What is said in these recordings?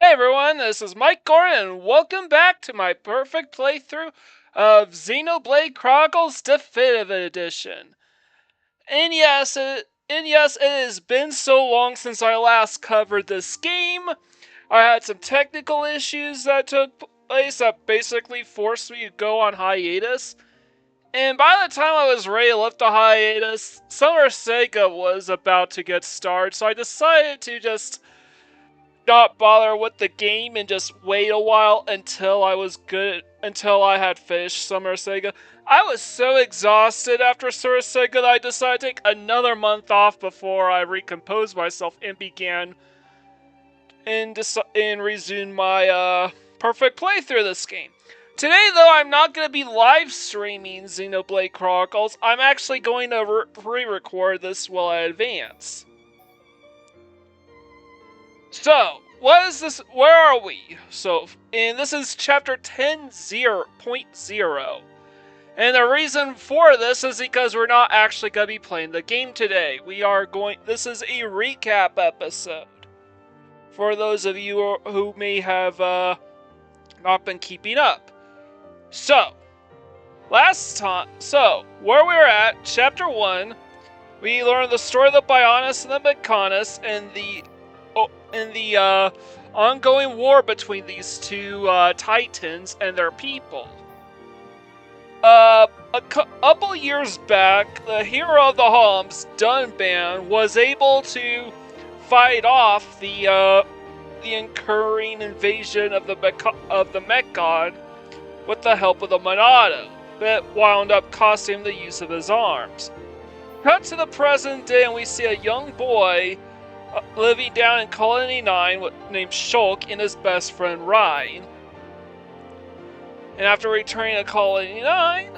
Hey everyone, this is Mike Gordon, and welcome back to my perfect playthrough of Xenoblade Chronicles Definitive Edition. And yes, it has been so long since I last covered this game. I had some technical issues that took place that basically forced me to go on hiatus. And by the time I was ready to lift the hiatus, Summer Sega was about to get started, so I decided to just not bother with the game and just wait a while until I had finished Summer Sega. I was so exhausted after Summer Sega that I decided to take another month off before I recomposed myself and began and resumed my perfect playthrough of this game. Today, though, I'm not going to be live streaming Xenoblade Chronicles. I'm actually going to pre-record this while I advance. So, what is this? Where are we? And this is chapter 10.0. And the reason for this is because we're not actually going to be playing the game today. This is a recap episode. For those of you who may have not been keeping up. So, where we were at, chapter 1, we learned the story of the Bionis and the Mechonis and the ongoing war between these two titans and their people. A couple years back, the hero of the Homs, Dunban, was able to fight off the incurring invasion of the Mech God with the help of the Monado, but wound up costing him the use of his arms. Cut to the present day, and we see a young boy living down in Colony 9 named Shulk and his best friend Ryan. And after returning to Colony 9,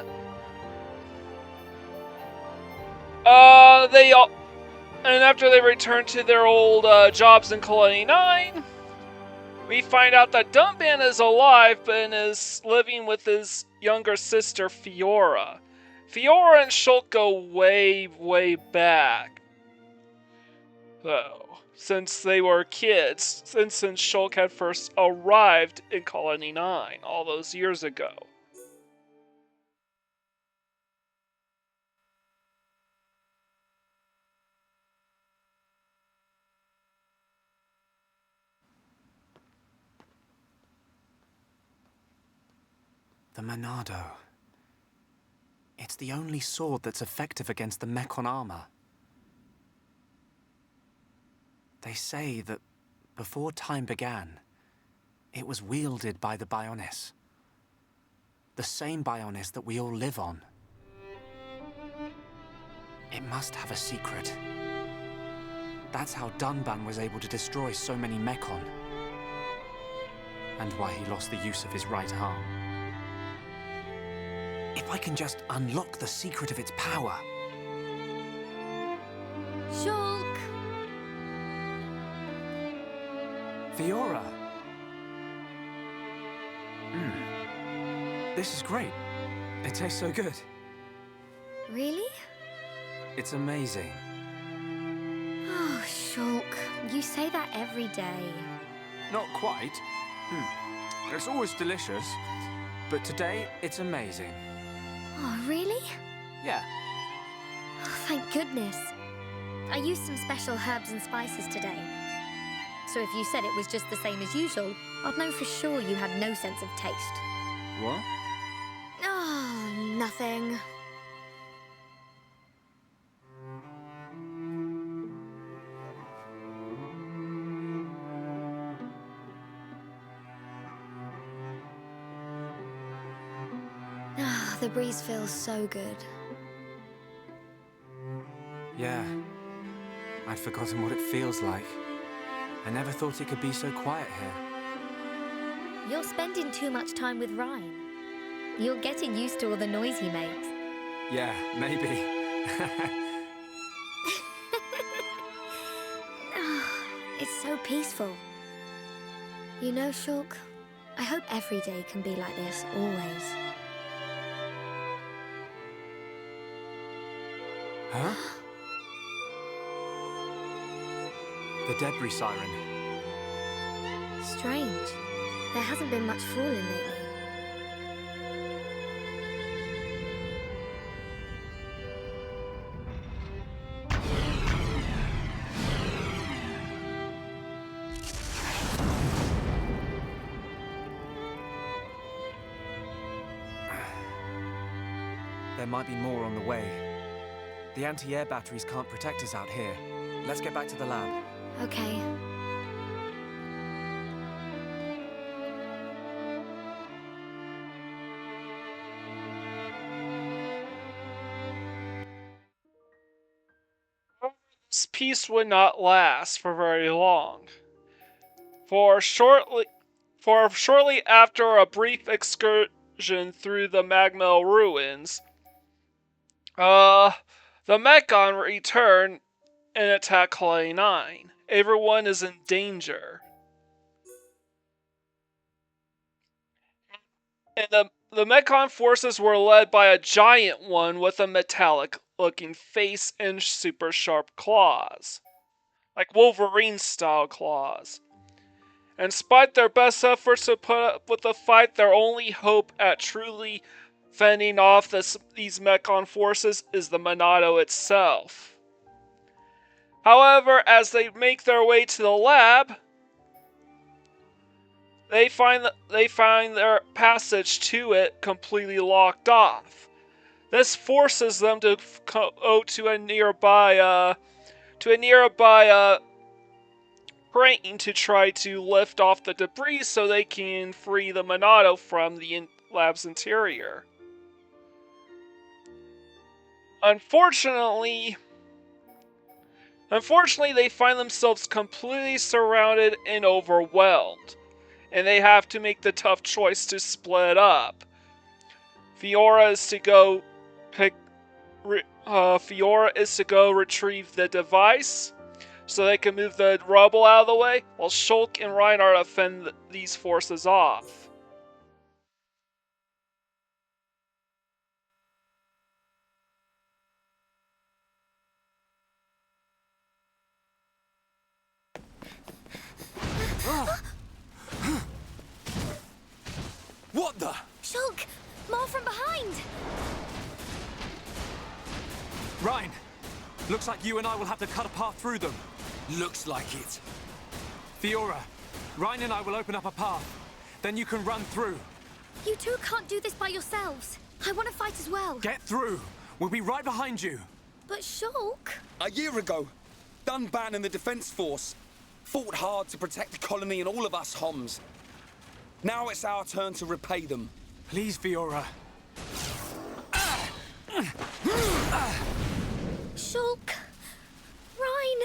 after they return to their old jobs in Colony 9, we find out that Dunban is alive but is living with his younger sister Fiora. Fiora and Shulk go way, way back. Though, since they were kids, since Shulk had first arrived in Colony 9 all those years ago. The Monado. It's the only sword that's effective against the Mechon armor. They say that before time began, it was wielded by the Bionis. The same Bionis that we all live on. It must have a secret. That's how Dunban was able to destroy so many Mechon. And why he lost the use of his right arm. If I can just unlock the secret of its power. Shulk! Fiora! This is great. It tastes so good. Really? It's amazing. Oh, Shulk, you say that every day. Not quite. It's always delicious. But today, it's amazing. Oh, really? Yeah. Oh, thank goodness. I used some special herbs and spices today. So if you said it was just the same as usual, I'd know for sure you had no sense of taste. What? Oh, nothing. The breeze feels so good. Yeah. I'd forgotten what it feels like. I never thought it could be so quiet here. You're spending too much time with Ryan. You're getting used to all the noise he makes. Yeah, maybe. It's so peaceful. You know, Shulk, I hope every day can be like this, always. Huh? The debris siren. Strange. There hasn't been much falling lately. There might be more on the way. The anti-air batteries can't protect us out here. Let's get back to the lab. Okay. This peace would not last for very long. For shortly after a brief excursion through the magma ruins, the Mechon return and attack Colony 9. Everyone is in danger. And the Mechon forces were led by a giant one with a metallic-looking face and super sharp claws. Like Wolverine-style claws. And despite their best efforts to put up with the fight, their only hope at truly fending off these Mechon forces is the Monado itself. However, as they make their way to the lab, they find their passage to it completely locked off. This forces them to go to a nearby crane to try to lift off the debris so they can free the Monado from the lab's interior. Unfortunately, they find themselves completely surrounded and overwhelmed, and they have to make the tough choice to split up. Fiora is to go retrieve the device so they can move the rubble out of the way, while Shulk and Reinhardt fend these forces off. What the? Shulk! More from behind! Ryan, looks like you and I will have to cut a path through them. Looks like it. Fiora, Ryan and I will open up a path. Then you can run through. You two can't do this by yourselves. I want to fight as well. Get through. We'll be right behind you. But Shulk... A year ago, Dunban and the Defense Force fought hard to protect the colony and all of us Homs. Now it's our turn to repay them. Please, Fiora. Shulk... Ryan...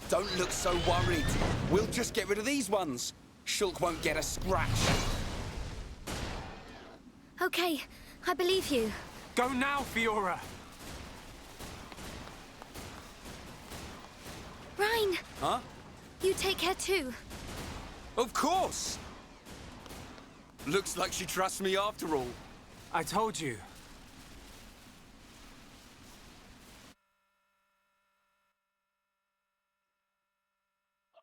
Don't look so worried. We'll just get rid of these ones. Shulk won't get a scratch. Okay, I believe you. Go now, Fiora. Ryan! Huh? You take care too. Of course! Looks like she trusts me after all. I told you.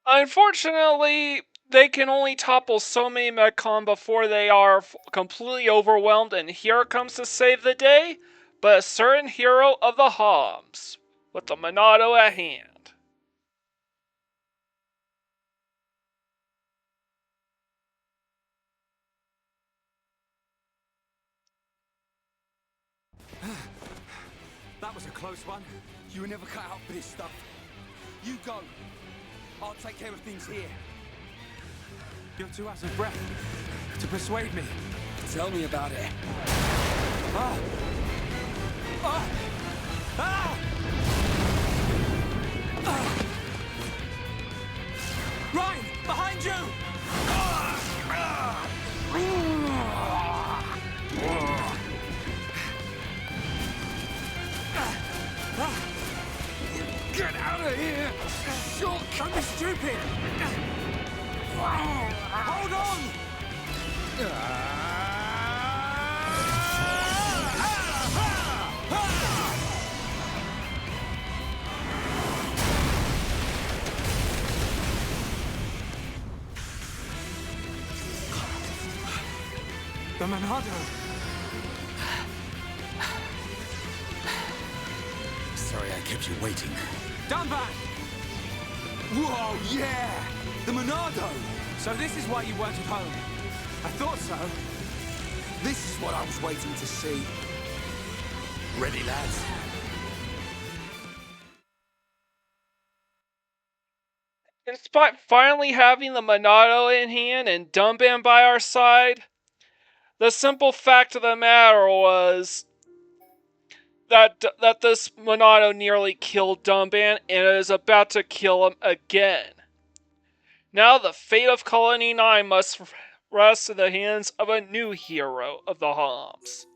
Unfortunately, they can only topple so many Mechon before they are completely overwhelmed, and here comes to save the day, but a certain hero of the Homs, with the Monado at hand. That was a close one. You were never cut out for this stuff. You go. I'll take care of things here. You're too out of breath to persuade me. Tell me about it. Ah! Ah! Ah! Ah! Ryan, behind you! Get out of here! Shulk! Don't be stupid! Hold on! The Monado! Sorry I kept you waiting. Dunban! Whoa, yeah! The Monado! So this is why you weren't at home. I thought so. This is what I was waiting to see. Ready, lads? Despite finally having the Monado in hand and Dunban by our side, the simple fact of the matter was that this Monado nearly killed Dunban and is about to kill him again. Now the fate of Colony 9 must rest in the hands of a new hero of the Homs.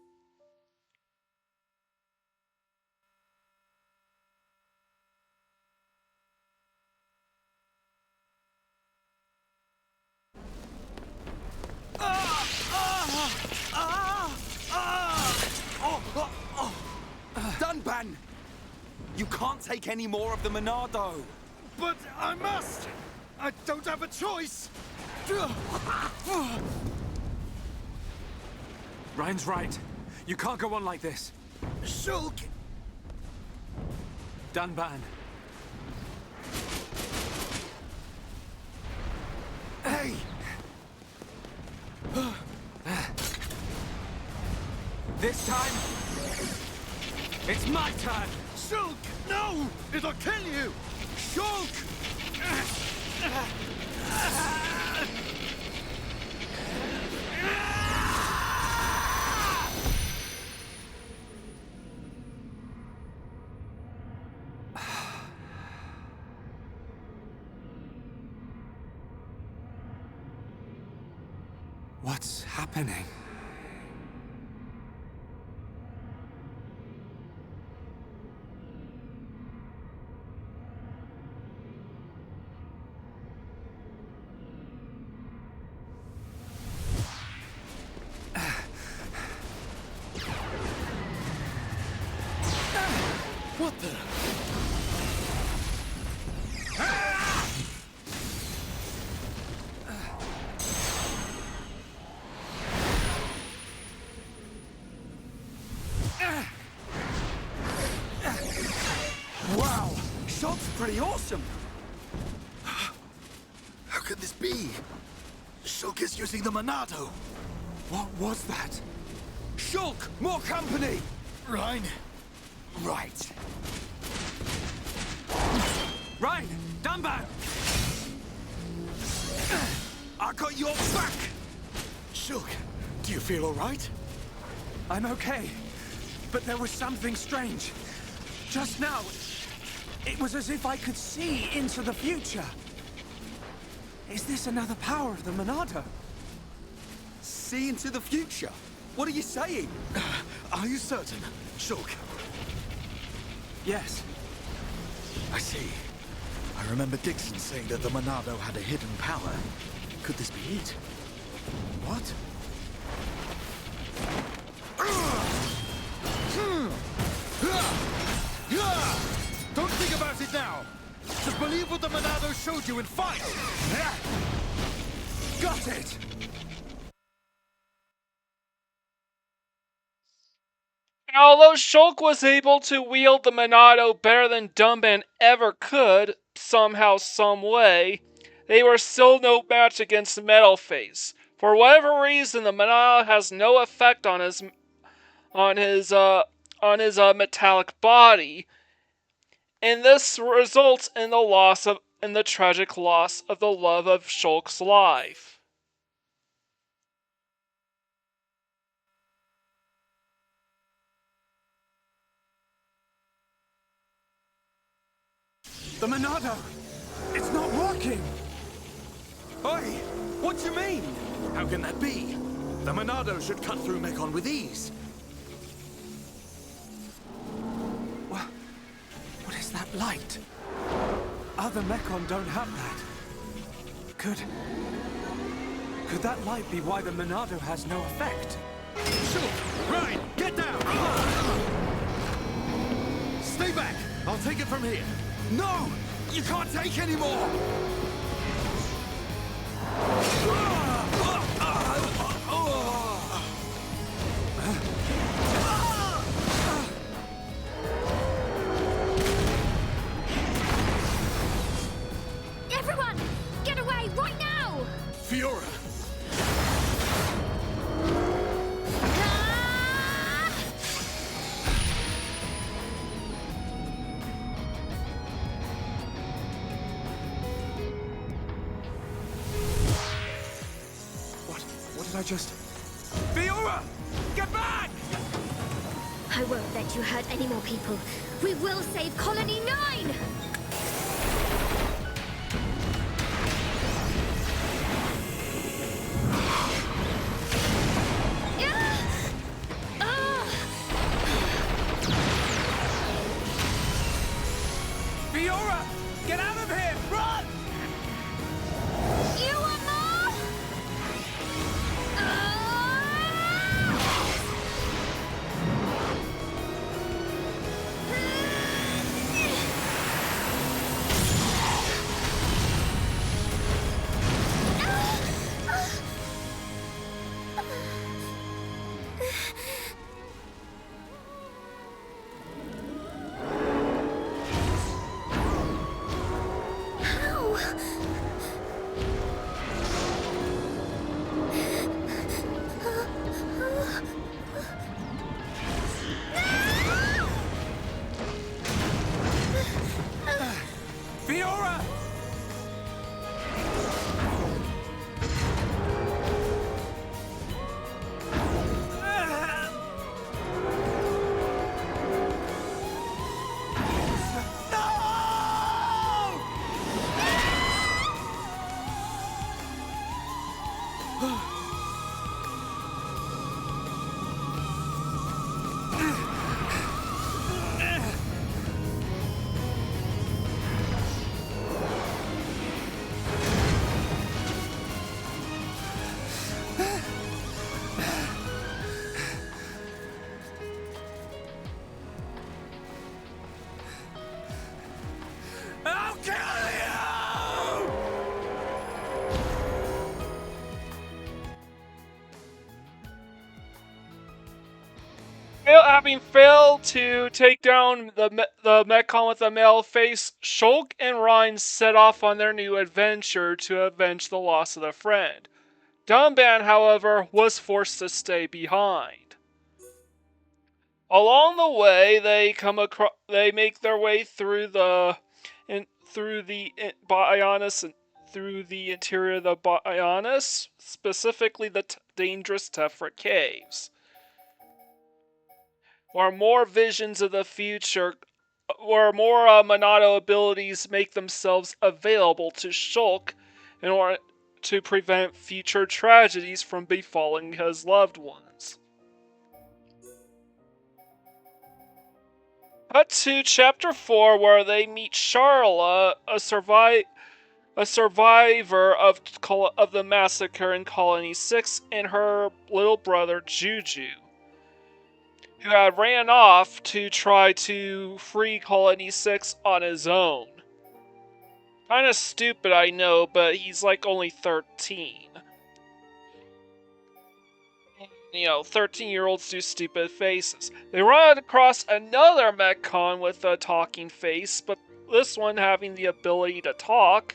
Dunban! You can't take any more of the Monado! But I must! I don't have a choice! Ryan's right. You can't go on like this. Shulk! Dunban. Hey! This time, it's my turn. Shulk! No! It'll kill you! Shulk! What's happening? What the? Wow! Shulk's pretty awesome! How could this be? Shulk is using the Monado! What was that? Shulk! More company! Ryan, Right. Ryan! Dunban! I got your back! Shulk, do you feel all right? I'm okay. But there was something strange. Just now, it was as if I could see into the future. Is this another power of the Monado? See into the future? What are you saying? Are you certain, Shulk? Yes. I see. I remember Dixon saying that the Monado had a hidden power. Could this be it? What? Don't think about it now! Just believe what the Monado showed you and fight! Got it! Although Shulk was able to wield the Monado better than Dunban ever could, somehow, some way, they were still no match against Metalface. For whatever reason, the Monado has no effect on his metallic body, and this results in the tragic loss of the love of Shulk's life. The Monado! It's not working! Oi! What do you mean? How can that be? The Monado should cut through Mekon with ease. What is that light? Other Mekon don't have that. Could that light be why the Monado has no effect? Shulk! Ryan, get down! Stay back! I'll take it from here. No! You can't take any more! Fiora! What did I just... Fiora! Get back! I won't let you hurt any more people. We will save Colony 9! Fiora! Get out of here! Run! You want more? Fiora! I'll kill you! Having failed to take down the Mechon with a male face, Shulk and Ryan set off on their new adventure to avenge the loss of a friend. Dunban, however, was forced to stay behind. Along the way, they make their way through the Bionis and through the interior of the Bionis, specifically the dangerous Tefra caves, where more visions of the future, where more Monado abilities make themselves available to Shulk in order to prevent future tragedies from befalling his loved ones. Cut to Chapter 4, where they meet Charla, a survivor of the massacre in Colony 6, and her little brother Juju, who had ran off to try to free Colony 6 on his own. Kinda stupid, I know, but he's like only 13. 13-year-olds do stupid faces. They run across another Mechon with a talking face, but this one having the ability to talk,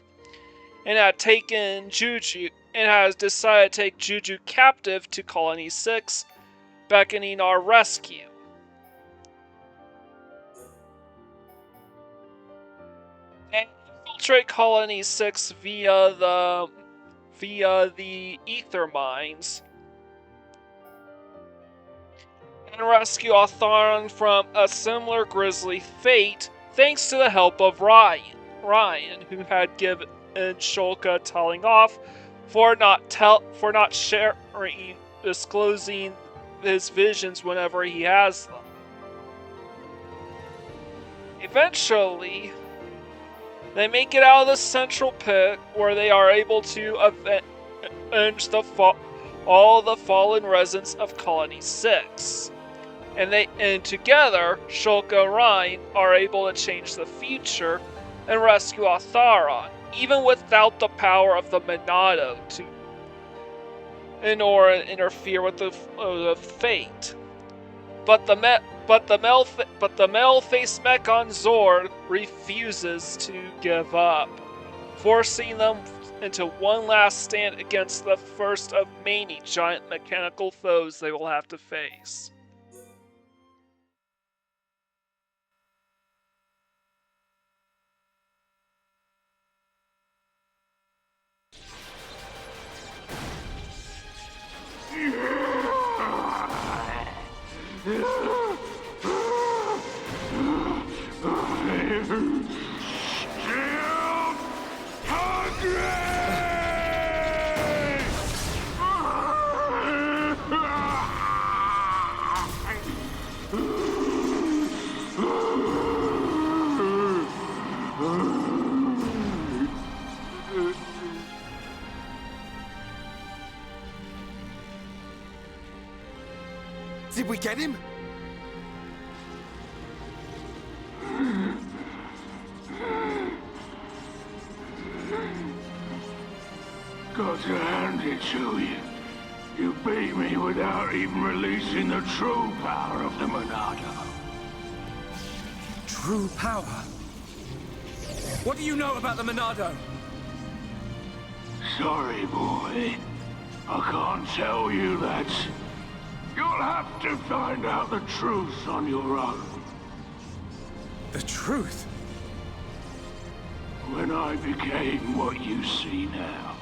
and has decided to take Juju captive to Colony 6, beckoning our rescue. And infiltrate Colony 6 via the ether mines, and rescue Otharon from a similar grisly fate thanks to the help of Ryan, who had given Shulk a telling off for not disclosing his visions whenever he has them. Eventually, they make it out of the central pit, where they are able to avenge all the fallen residents of Colony 6. And together, Shulk and Ryan are able to change the future and rescue Otharon, even without the power of the Monado to interfere with the fate. But the male-faced Mechon Zord refuses to give up. forcing them into one last stand against the first of many giant mechanical foes they will have to face. Did we get him? Got to hand it to you. You beat me without even releasing the true power of the Monado. True power? What do you know about the Monado? Sorry, boy. I can't tell you that. You'll have to find out the truth on your own. The truth? When I became what you see now,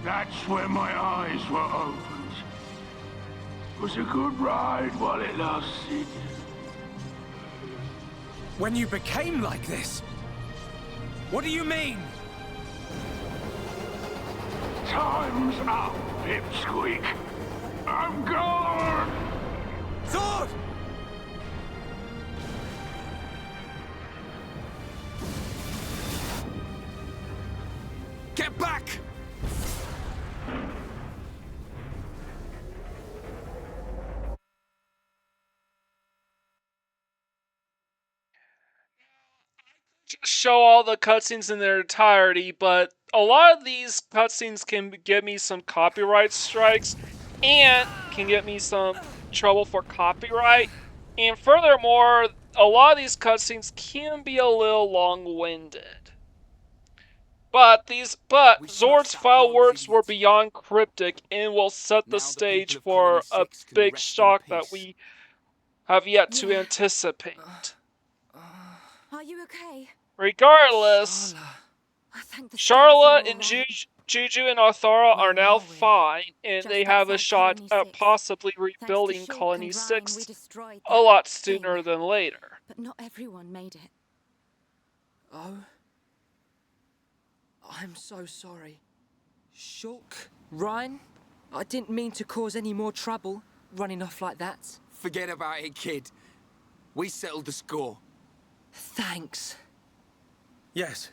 that's when my eyes were opened. It was a good ride while it lasted. When you became like this? What do you mean? Time's up, Pipsqueak. I'm gone! Zord! Get back! Show all the cutscenes in their entirety, but a lot of these cutscenes can get me some copyright strikes and can get me some trouble for copyright. And furthermore, a lot of these cutscenes can be a little long-winded. But Zord's final words were beyond cryptic and will set the stage for a big shock that we have yet to anticipate. Are you okay? Regardless, Thank the Charlotte stars and you're all right. Juju and Arthara are now are we? fine, and Just they have a outside shot Colony at 6. possibly Thanks to rebuilding Shulk and Colony Ryan, 6 we destroyed a that lot thing. sooner than later. But not everyone made it. Oh? I'm so sorry. Shulk? Ryan? I didn't mean to cause any more trouble, running off like that. Forget about it, kid. We settled the score. Thanks. Yes.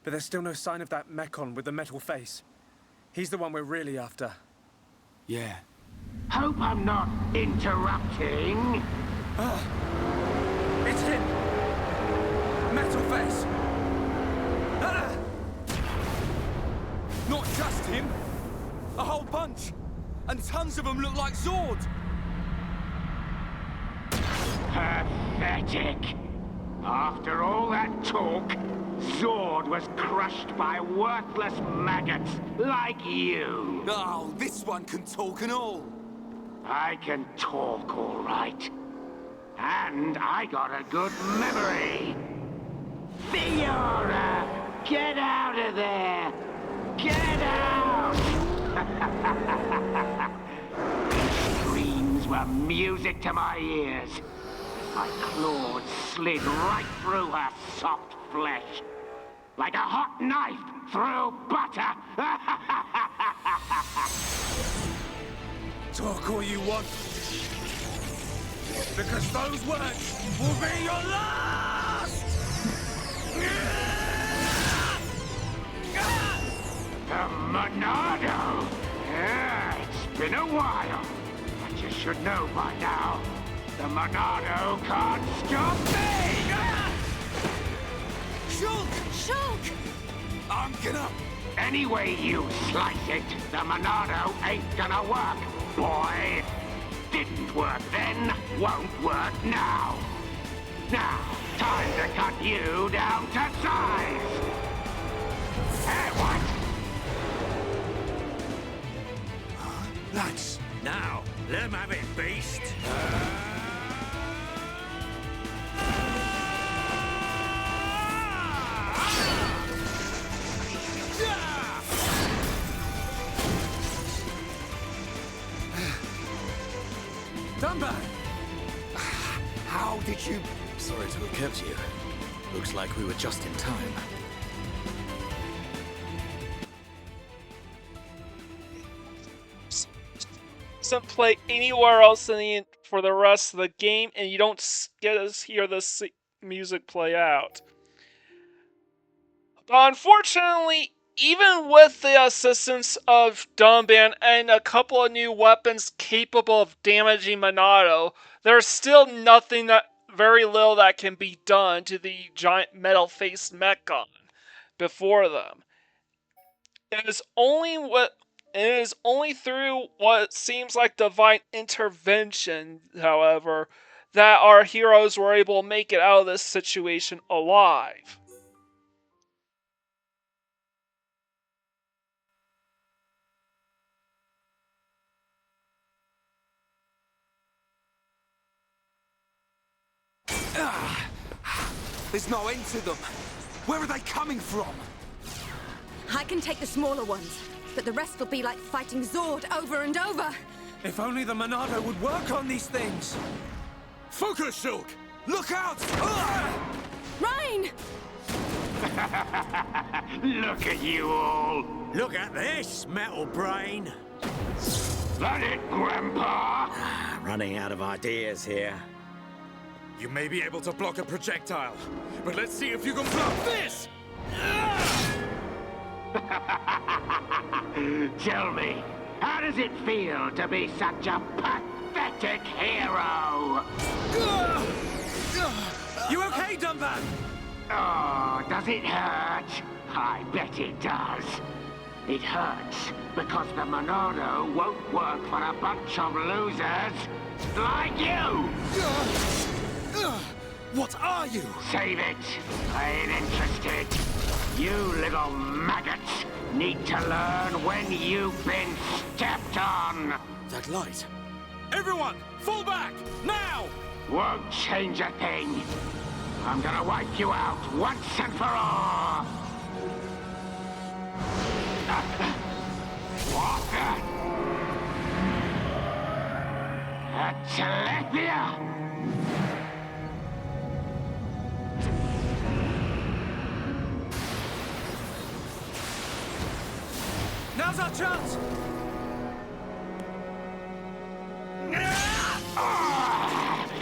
But there's still no sign of that Mechon with the metal face. He's the one we're really after. Yeah. Hope I'm not interrupting. It's him! Metal face! Ah! Not just him! A whole bunch! And tons of them look like Zord! Pathetic. After all that talk, Zord was crushed by worthless maggots like you. Oh, this one can talk and all. I can talk all right. And I got a good memory. Fiora! Get out of there! Get out! These screams were music to my ears. My claws slid right through her soft flesh. Like a hot knife through butter. Talk all you want. Because those words will be your last! The Monado! Yeah, it's been a while. But you should know by now. The Monado can't stop me! Shulk! Shulk! I'm gonna... Any way you slice it, the Monado ain't gonna work, boy. Didn't work then, won't work now. Now, time to cut you down to size. Now, let him have it, beast. Dunban! How did you... Sorry to have kept you. Looks like we were just in time. Doesn't play anywhere else for the rest of the game, and you don't get to hear the music play out. But unfortunately, even with the assistance of Dunban and a couple of new weapons capable of damaging Monado, there's still very little that can be done to the giant metal-faced Mechon before them. It is only through what seems like divine intervention, however, that our heroes were able to make it out of this situation alive. There's no end to them. Where are they coming from? I can take the smaller ones, but the rest will be like fighting Zord over and over. If only the Monado would work on these things! Focus, Shulk! Look out! Rhine! Look at you all. Look at this, metal brain! That it, Grandpa? Running out of ideas here. You may be able to block a projectile, but let's see if you can block this! Tell me, how does it feel to be such a pathetic hero? You okay, Dunban? Oh, does it hurt? I bet it does. It hurts because the Monado won't work for a bunch of losers like you! What are you? Save it. I ain't interested. You little maggots need to learn when you've been stepped on. That light. Everyone, fall back! Now! Won't change a thing. I'm gonna wipe you out once and for all. What the? Telepia! Now's our chance!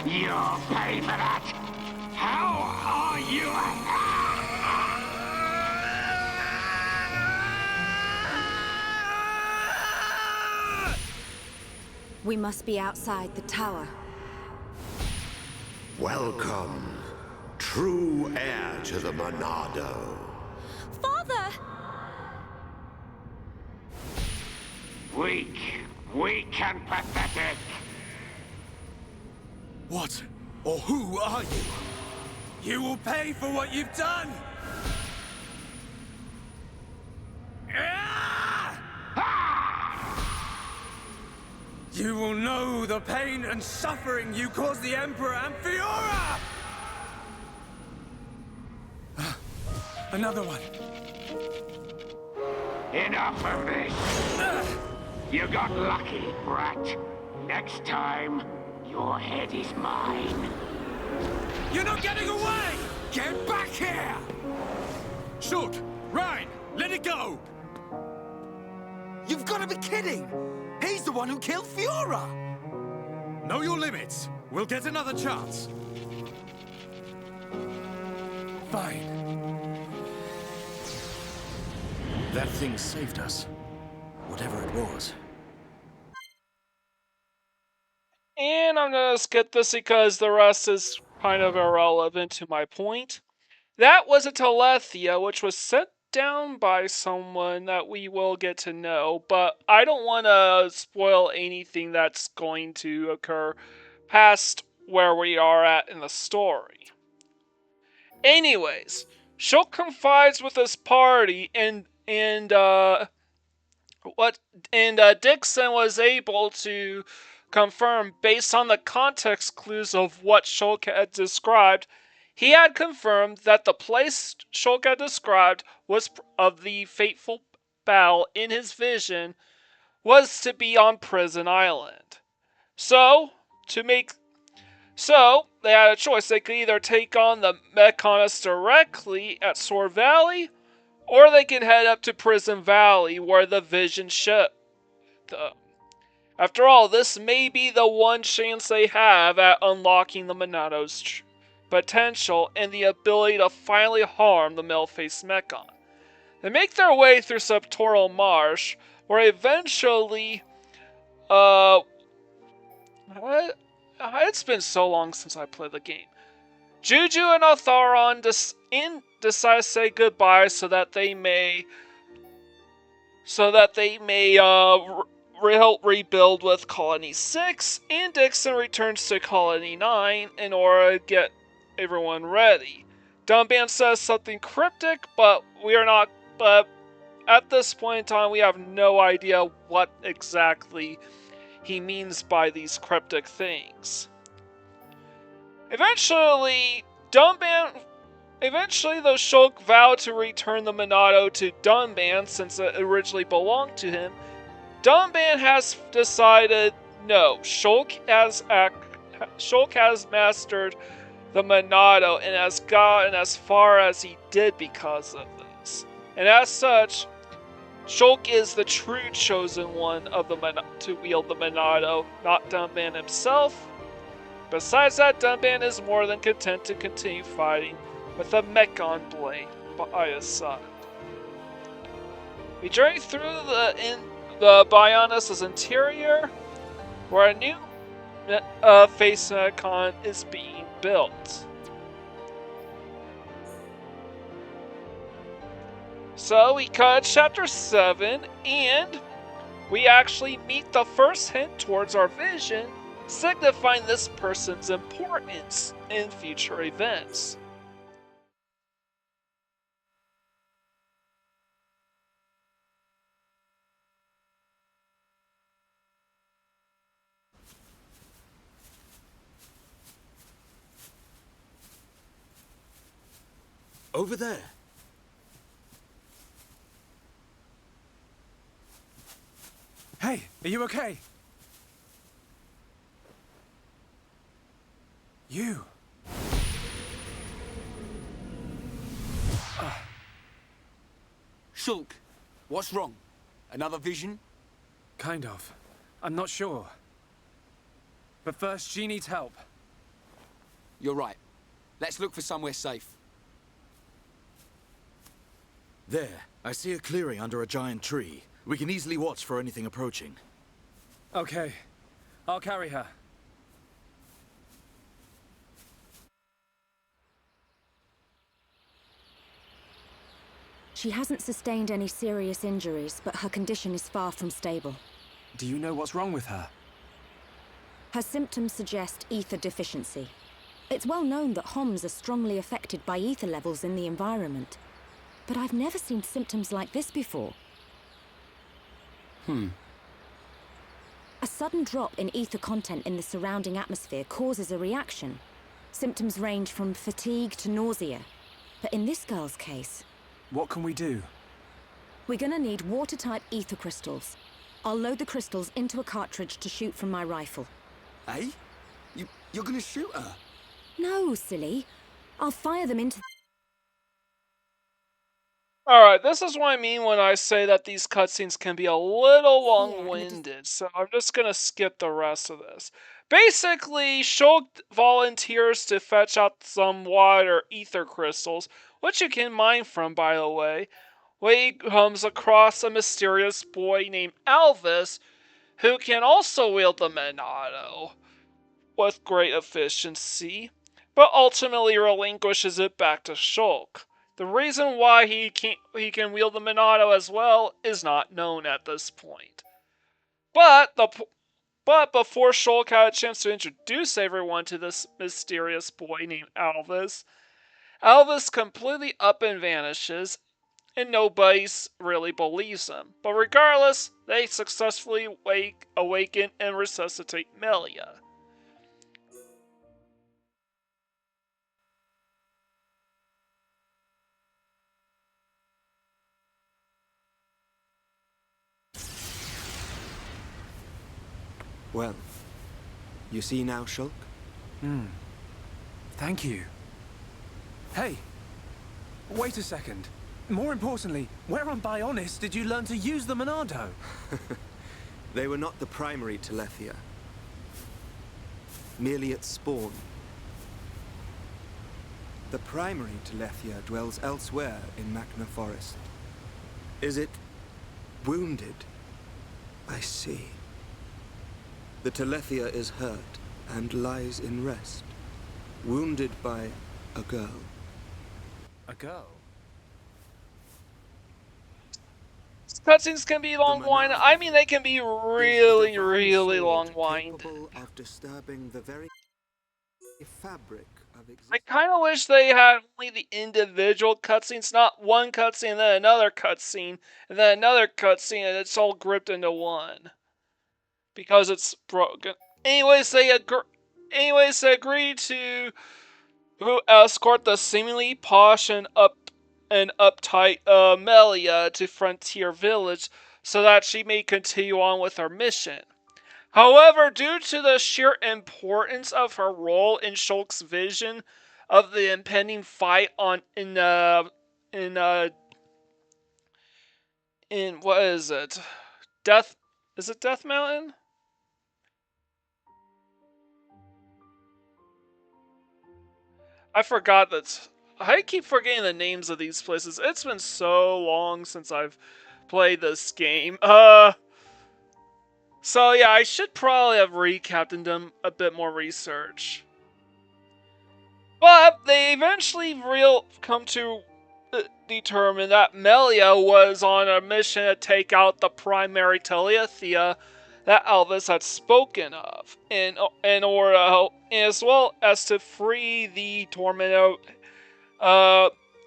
You'll pay for that! How are you? We must be outside the tower. Welcome, true heir to the Monado. Father! Weak and pathetic. What or who are you? You will pay for what you've done! You will know the pain and suffering you caused the Emperor and Fiora! Another one. Enough of this. You got lucky, brat. Next time, your head is mine. You're not getting away! Get back here! Shulk! Rhine! Let it go! You've got to be kidding! He's the one who killed Fiora! Know your limits. We'll get another chance. Fine. That thing saved us. Whatever it was. And I'm gonna skip this because the rest is kind of irrelevant to my point. That was a Telethia, which was sent down by someone that we will get to know, but I don't want to spoil anything that's going to occur past where we are at in the story. Anyways, Shulk confides with his party and Dixon was able to confirm, based on the context clues of what Shulk had described, he had confirmed that the place Shulk had described was of the fateful battle in his vision was to be on Prison Island. So they had a choice. They could either take on the Mechonis directly at Sword Valley, or they could head up to Prison Valley where the vision ship. After all, this may be the one chance they have at unlocking the Monado's potential and the ability to finally harm the male-faced Mechon. They make their way through Septoral Marsh, where eventually, it's been so long since I played the game. Juju and Otharon decide to say goodbye so that they may help rebuild with Colony 6, and Dixon returns to Colony 9 in order to get everyone ready. Dunban says something cryptic, but at this point in time, we have no idea what exactly he means by these cryptic things. Eventually, the Shulk vowed to return the Monado to Dunban since it originally belonged to him. Dunban has decided no, Shulk has mastered the Monado and has gotten as far as he did because of this. And as such, Shulk is the true chosen one to wield the Monado, not Dunban himself. Besides that, Dunban is more than content to continue fighting with a Mechon blade by his side. We journey through the Bionis' interior, where a new face Mechon is being built. So we cut chapter 7, and we actually meet the first hint towards our vision, signifying this person's importance in future events. Over there. Hey, are you okay? You. Shulk, what's wrong? Another vision? Kind of. I'm not sure. But first, she needs help. You're right. Let's look for somewhere safe. There, I see a clearing under a giant tree. We can easily watch for anything approaching. Okay. I'll carry her. She hasn't sustained any serious injuries, but her condition is far from stable. Do you know what's wrong with her? Her symptoms suggest ether deficiency. It's well known that Homs are strongly affected by ether levels in the environment. But I've never seen symptoms like this before. A sudden drop in ether content in the surrounding atmosphere causes a reaction. Symptoms range from fatigue to nausea. But in this girl's case... What can we do? We're gonna need water-type ether crystals. I'll load the crystals into a cartridge to shoot from my rifle. Eh? You're gonna shoot her? No, silly. I'll fire them into... Alright, this is what I mean when I say that these cutscenes can be a little long-winded, so I'm just gonna skip the rest of this. Basically, Shulk volunteers to fetch out some water ether crystals, which you can mine from, by the way, when he comes across a mysterious boy named Alvis, who can also wield the Monado with great efficiency, but ultimately relinquishes it back to Shulk. The reason why he can wield the Monado as well is not known at this point. But before Shulk had a chance to introduce everyone to this mysterious boy named Alvis, Alvis completely up and vanishes, and nobody really believes him. But regardless, they successfully awaken and resuscitate Melia. Well, you see now, Shulk? Thank you. Hey, wait a second. More importantly, where on Bionis did you learn to use the Monado? They were not the primary Telethia. Merely its spawn. The primary Telethia dwells elsewhere in Magna Forest. Is it wounded? I see. The Telethia is hurt and lies in rest, wounded by a girl. A girl? Cutscenes can be long-winded. I mean, they can be really, really long-winded. Capable of disturbing the very fabric of existence. I kind of wish they had only the individual cutscenes, not one cutscene and then another cutscene, and then another cutscene, and it's all gripped into one. Because it's broken. Anyways, they agree to escort the seemingly posh and uptight Melia to Frontier Village so that she may continue on with her mission. However, due to the sheer importance of her role in Shulk's vision of the impending fight in what is it? Is it Death Mountain? I forgot that. I keep forgetting the names of these places. It's been so long since I've played this game. So yeah, I should probably have recapped and done a bit more research. But they eventually come to determine that Melia was on a mission to take out the primary Telethia that Elvis had spoken of, in order, as well as to free the tormented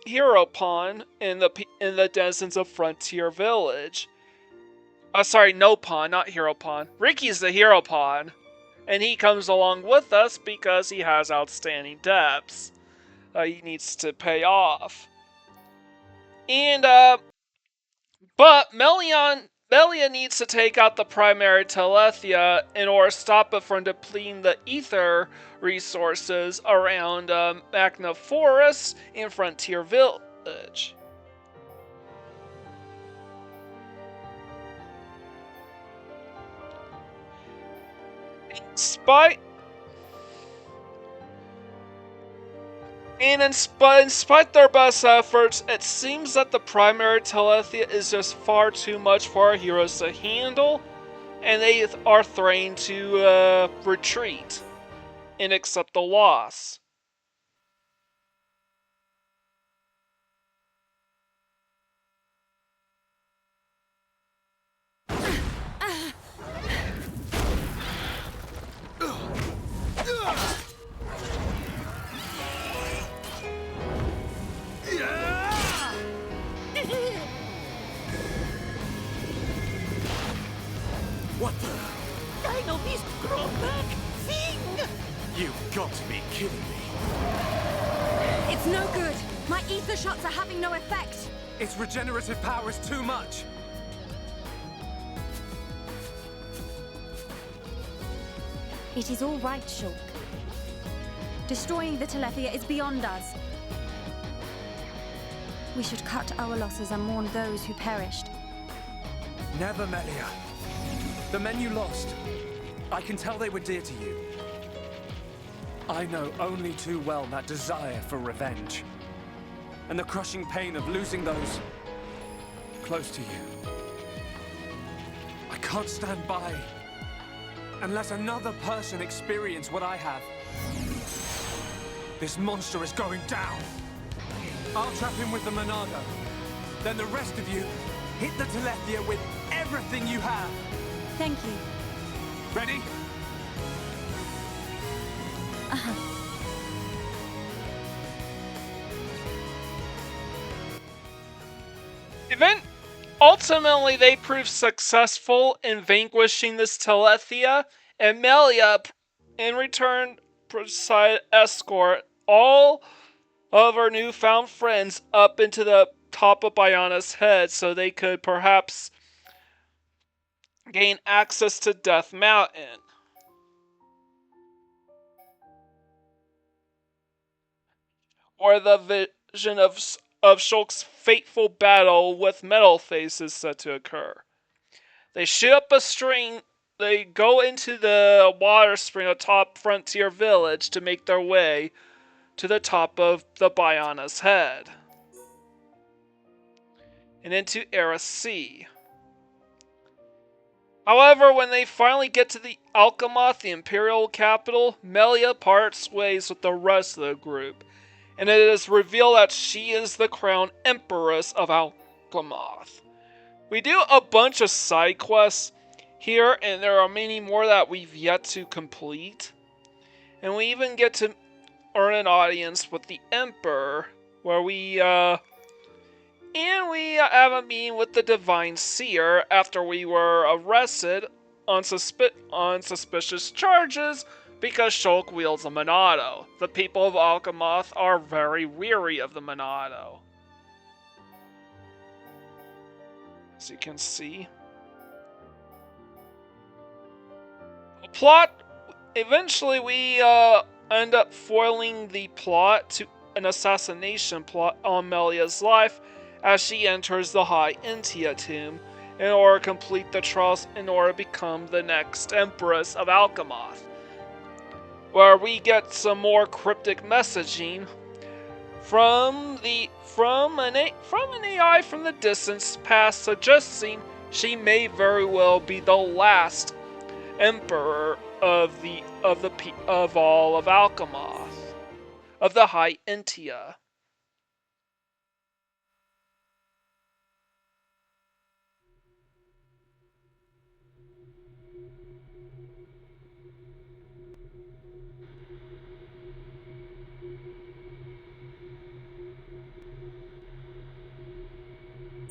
hero pawn in the denizens of Frontier Village. Sorry, no pawn, not hero pawn. Ricky's the hero pawn, and he comes along with us because he has outstanding debts he needs to pay off. And but Melia needs to take out the primary Telethia in order to stop it from depleting the ether resources around Magna Forest and Frontier Village. In spite their best efforts, it seems that the primary Telethia is just far too much for our heroes to handle, and they are threatening to retreat and accept the loss. What the? Dino Beast grown back thing! You've got to be kidding me. It's no good. My ether shots are having no effect. Its regenerative power is too much. It is all right, Shulk. Destroying the Telethia is beyond us. We should cut our losses and mourn those who perished. Never, Melia. The men you lost, I can tell they were dear to you. I know only too well that desire for revenge, and the crushing pain of losing those close to you. I can't stand by and let another person experience what I have. This monster is going down. I'll trap him with the Monado. Then the rest of you, hit the Telethia with everything you have. Thank you. Ready? ultimately, they prove successful in vanquishing this Telethia, and Melia, in return, proceeded to escort all of her newfound friends up into the top of Biona's head so they could perhaps gain access to Death Mountain. Where the vision of Shulk's fateful battle with Metalface is set to occur. They shoot up a string. They go into the water spring atop Frontier Village to make their way to the top of the Biona's head and into Era C. However, when they finally get to the Alchemoth, the Imperial capital, Melia parts ways with the rest of the group, and it is revealed that she is the crowned Empress of Alchemoth. We do a bunch of side quests here, and there are many more that we've yet to complete. And we even get to earn an audience with the Emperor, where we have a meeting with the Divine Seer after we were arrested on suspicious charges because Shulk wields a Monado. The people of Alchemoth are very weary of the Monado, as you can see. Plot. Eventually, we end up foiling the plot to an assassination plot on Melia's life as she enters the High Entia tomb in order to complete the trials in order to become the next Empress of Alchemoth, where we get some more cryptic messaging from an AI from the distant past, suggesting she may very well be the last Emperor of all of Alchemoth, of the High Entia.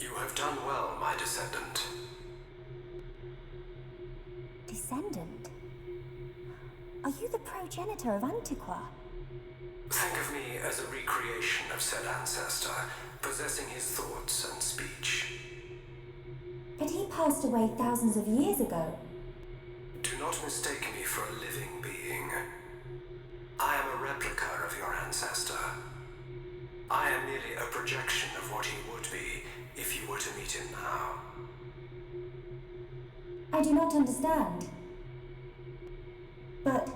You have done well, my descendant. Descendant? Are you the progenitor of Antiqua? Think of me as a recreation of said ancestor, possessing his thoughts and speech. But he passed away thousands of years ago. Do not mistake me for a living being. I am a replica of your ancestor. I am merely a projection of what he would be if you were to meet him now. I do not understand. But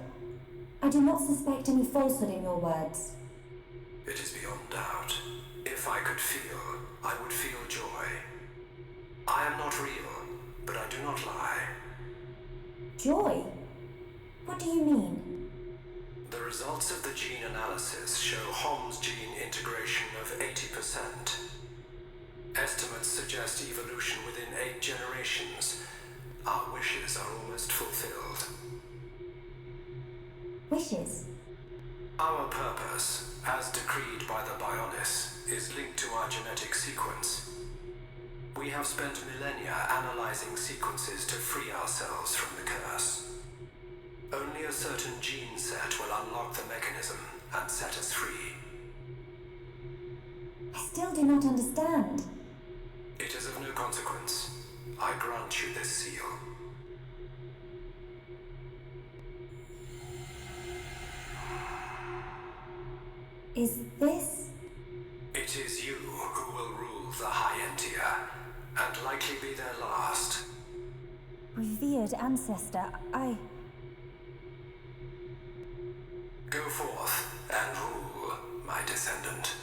I do not suspect any falsehood in your words. It is beyond doubt. If I could feel, I would feel joy. I am not real, but I do not lie. Joy? What do you mean? The results of the gene analysis show Hom's gene integration of 80%. Estimates suggest evolution within 8 generations. Our wishes are almost fulfilled. Wishes? Our purpose, as decreed by the Bionis, is linked to our genetic sequence. We have spent millennia analyzing sequences to free ourselves from the curse. Only a certain gene set will unlock the mechanism and set us free. I still do not understand. It is of no consequence. I grant you this seal. Is this? It is you who will rule the High Entia, and likely be their last. Revered ancestor, Go forth and rule, my descendant.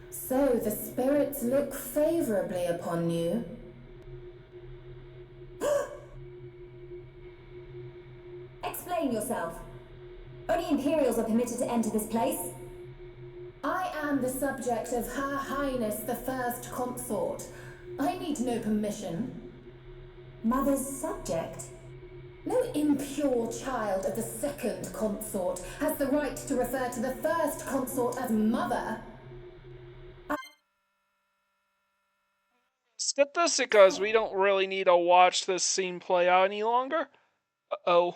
So the spirits look favorably upon you. Explain yourself. Only Imperials are permitted to enter this place. I am the subject of Her Highness the First Consort. I need no permission. Mother's subject? No impure child of the Second Consort has the right to refer to the First Consort as Mother. skip this because we don't really need to watch this scene play out any longer. Uh-oh.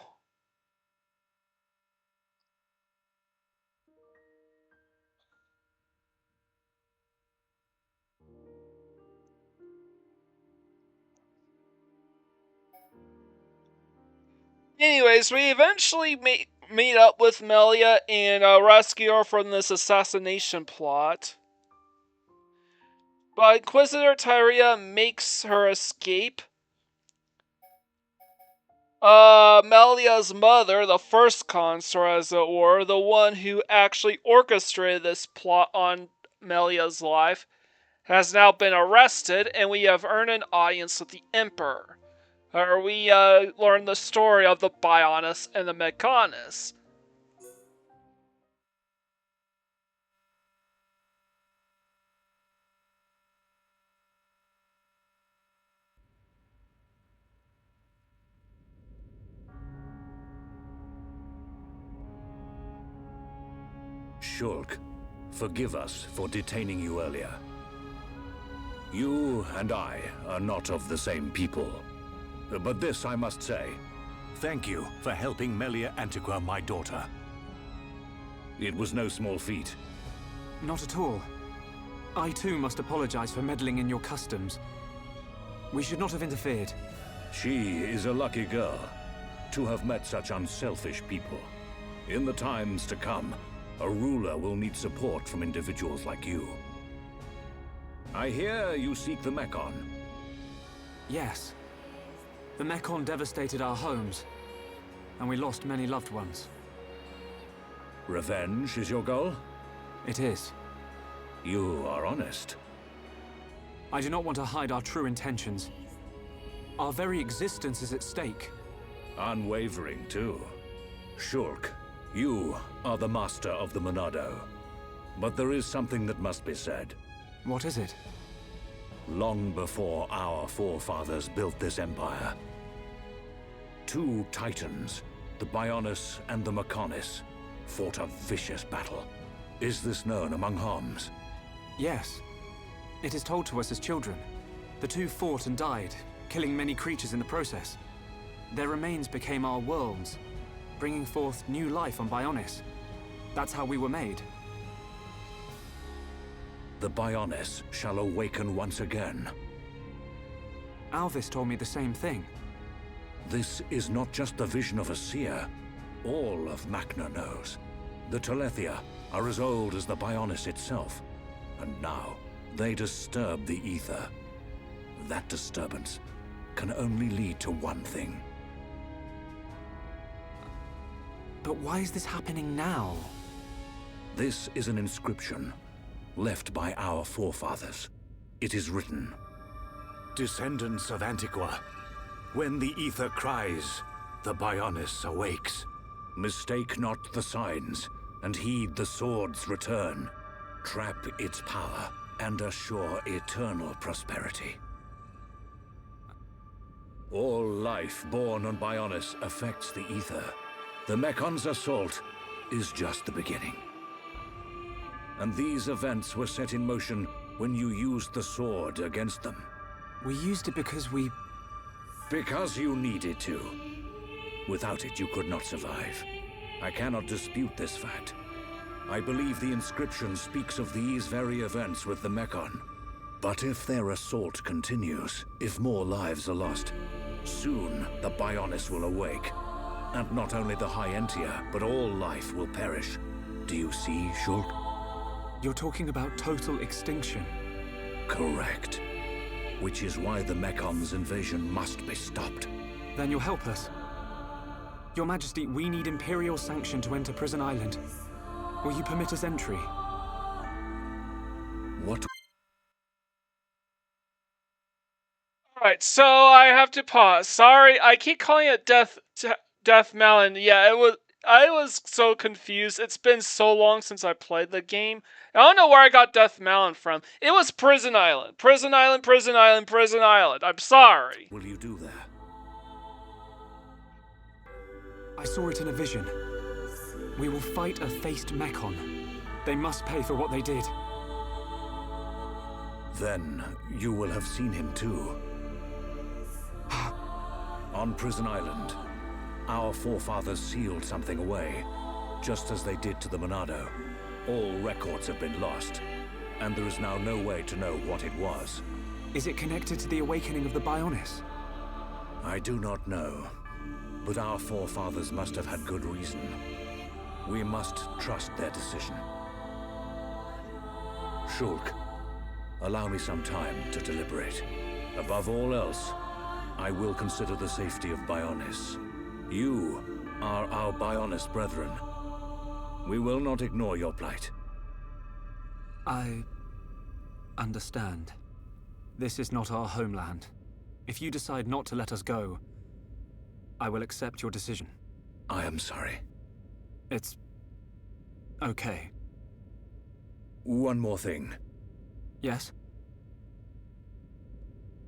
Anyways, we eventually meet up with Melia and rescue her from this assassination plot. But Inquisitor Tyria makes her escape. Melia's mother, the first consort as it were, the one who actually orchestrated this plot on Melia's life, has now been arrested, and we have earned an audience with the Emperor. Where we learn the story of the Bionis and the Mechonis. Shulk, forgive us for detaining you earlier. You and I are not of the same people. But this I must say. Thank you for helping Melia Antiqua, my daughter. It was no small feat. Not at all. I too must apologize for meddling in your customs. We should not have interfered. She is a lucky girl to have met such unselfish people. In the times to come, a ruler will need support from individuals like you. I hear you seek the Mechon. Yes. The Mechon devastated our homes, and we lost many loved ones. Revenge is your goal? It is. You are honest. I do not want to hide our true intentions. Our very existence is at stake. Unwavering, too. Shulk, you are the master of the Monado. But there is something that must be said. What is it? Long before our forefathers built this empire, two titans, the Bionis and the Mechonis, fought a vicious battle. Is this known among Homs? Yes. It is told to us as children. The two fought and died, killing many creatures in the process. Their remains became our worlds, bringing forth new life on Bionis. That's how we were made. The Bionis shall awaken once again. Alvis told me the same thing. This is not just the vision of a seer. All of Macna knows. The Telethia are as old as the Bionis itself. And now, they disturb the ether. That disturbance can only lead to one thing. But why is this happening now? This is an inscription left by our forefathers. It is written, "Descendants of Antiqua, when the ether cries, the Bionis awakes. Mistake not the signs, and heed the sword's return. Trap its power, and assure eternal prosperity." All life born on Bionis affects the ether. The Mechon's assault is just the beginning. And these events were set in motion when you used the sword against them. We used it because we... Because you needed to. Without it, you could not survive. I cannot dispute this fact. I believe the inscription speaks of these very events with the Mechon. But if their assault continues, if more lives are lost, soon the Bionis will awake. And not only the Hientia, but all life will perish. Do you see, Shulk? You're talking about total extinction. Correct. Which is why the Mechon's invasion must be stopped. Then you'll help us. Your Majesty, we need Imperial sanction to enter Prison Island. Will you permit us entry? What? Alright, so I have to pause. Sorry, I keep calling it Death Mountain. Yeah, I was so confused. It's been so long since I played the game. I don't know where I got Death Mountain from. It was Prison Island. Prison Island, Prison Island, Prison Island. I'm sorry. Will you do there? I saw it in a vision. We will fight a faced Mechon. They must pay for what they did. Then you will have seen him too. On Prison Island, our forefathers sealed something away, just as they did to the Monado. All records have been lost, and there is now no way to know what it was. Is it connected to the awakening of the Bionis? I do not know, but our forefathers must have had good reason. We must trust their decision. Shulk, allow me some time to deliberate. Above all else, I will consider the safety of Bionis. You are our Bionis brethren. We will not ignore your plight. I understand. This is not our homeland. If you decide not to let us go, I will accept your decision. I am sorry. It's okay. One more thing. Yes?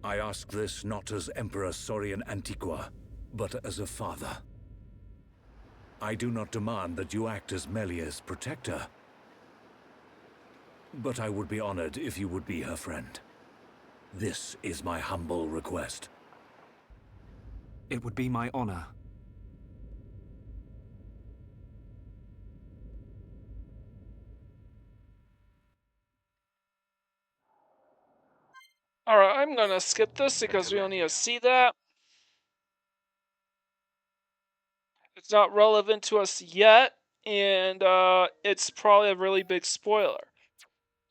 I ask this not as Emperor Saurian Antiqua, but as a father. I do not demand that you act as Melia's protector, but I would be honored if you would be her friend. This is my humble request. It would be my honor. Alright, I'm gonna skip this because we don't need to see that. It's not relevant to us yet, and it's probably a really big spoiler.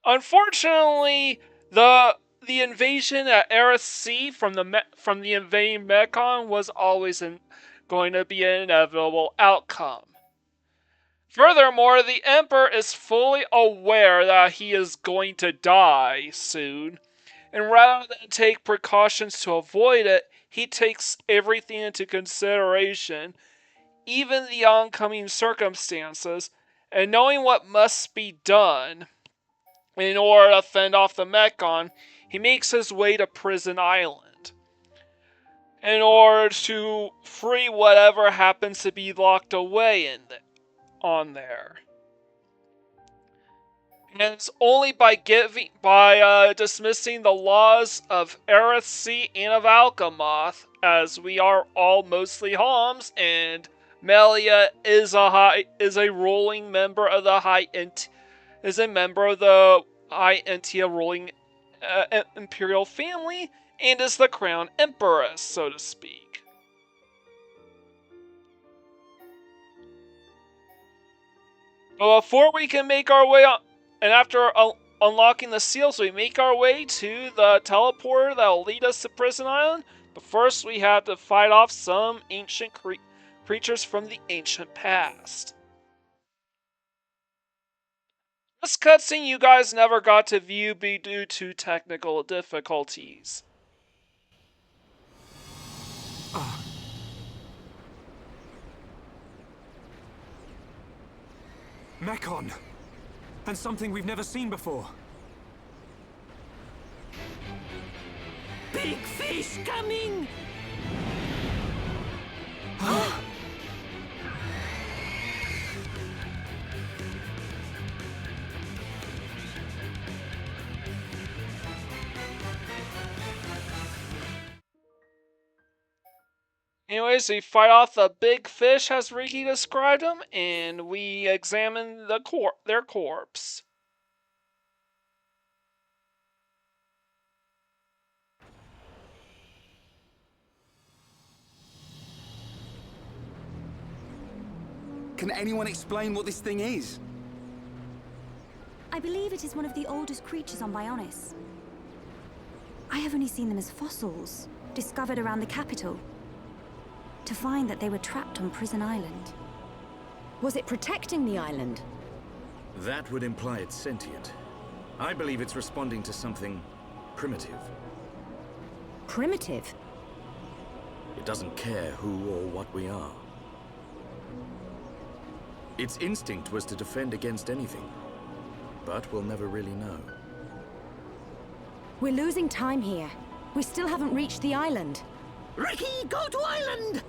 Unfortunately, the invasion at Aerith Sea from the invading Mechon was always going to be an inevitable outcome. Furthermore, the Emperor is fully aware that he is going to die soon, and rather than take precautions to avoid it, he takes everything into consideration, even the oncoming circumstances, and knowing what must be done in order to fend off the Mechon, he makes his way to Prison Island in order to free whatever happens to be locked away on there. And it's only by dismissing the laws of Aerith Sea and of Alchemoth, as we are all mostly Homs, and Melia is a ruling member of the High Entia ruling imperial family, and is the crown empress, so to speak. But before we can make our way on, and after unlocking the seals, we make our way to the teleporter that will lead us to Prison Island. But first, we have to fight off some ancient creatures from the ancient past. This cutscene you guys never got to view due to technical difficulties. Mechon! And something we've never seen before. Big fish coming! Anyways, we fight off the big fish, as Riki described them, and we examine their corpse. Can anyone explain what this thing is? I believe it is one of the oldest creatures on Bionis. I have only seen them as fossils, discovered around the capital. To find that they were trapped on Prison Island. Was it protecting the island? That would imply it's sentient. I believe it's responding to something primitive. Primitive? It doesn't care who or what we are. Its instinct was to defend against anything, but we'll never really know. We're losing time here. We still haven't reached the island. Ricky, go to island!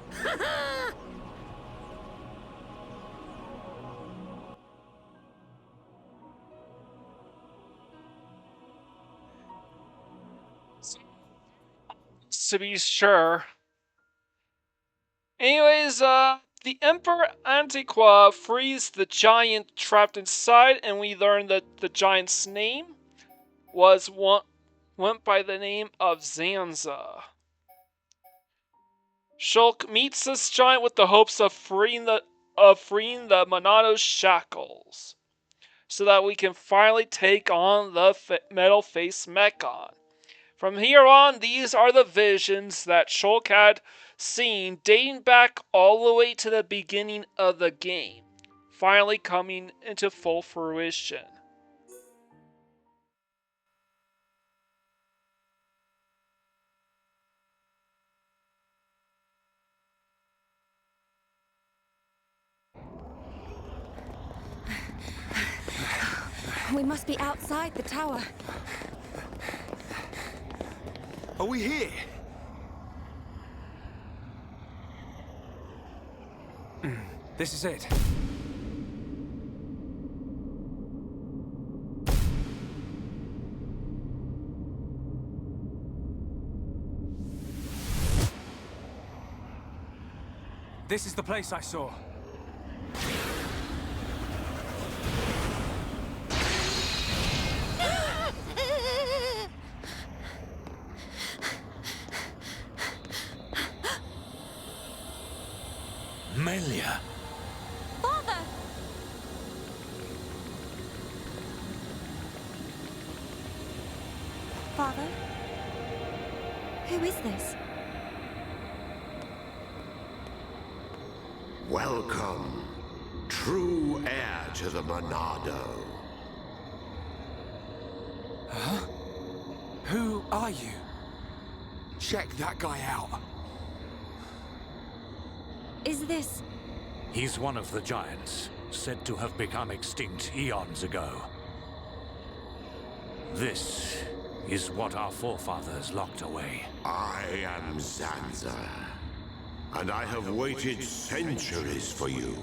to be sure. Anyways, the Emperor Antiqua frees the giant trapped inside, and we learn that the giant's name went by the name of Zanza. Shulk meets this giant with the hopes of freeing the Monado's shackles, so that we can finally take on the metal-faced Mechon. From here on, these are the visions that Shulk had seen dating back all the way to the beginning of the game, finally coming into full fruition. We must be outside the tower. Are we here? This is it. This is the place I saw. Melia. Father! Father? Who is this? Welcome, true heir to the Monado. Huh? Who are you? Check that guy out. Is this... He's one of the giants, said to have become extinct eons ago. This is what our forefathers locked away. I am Zanza, and I have waited centuries for you.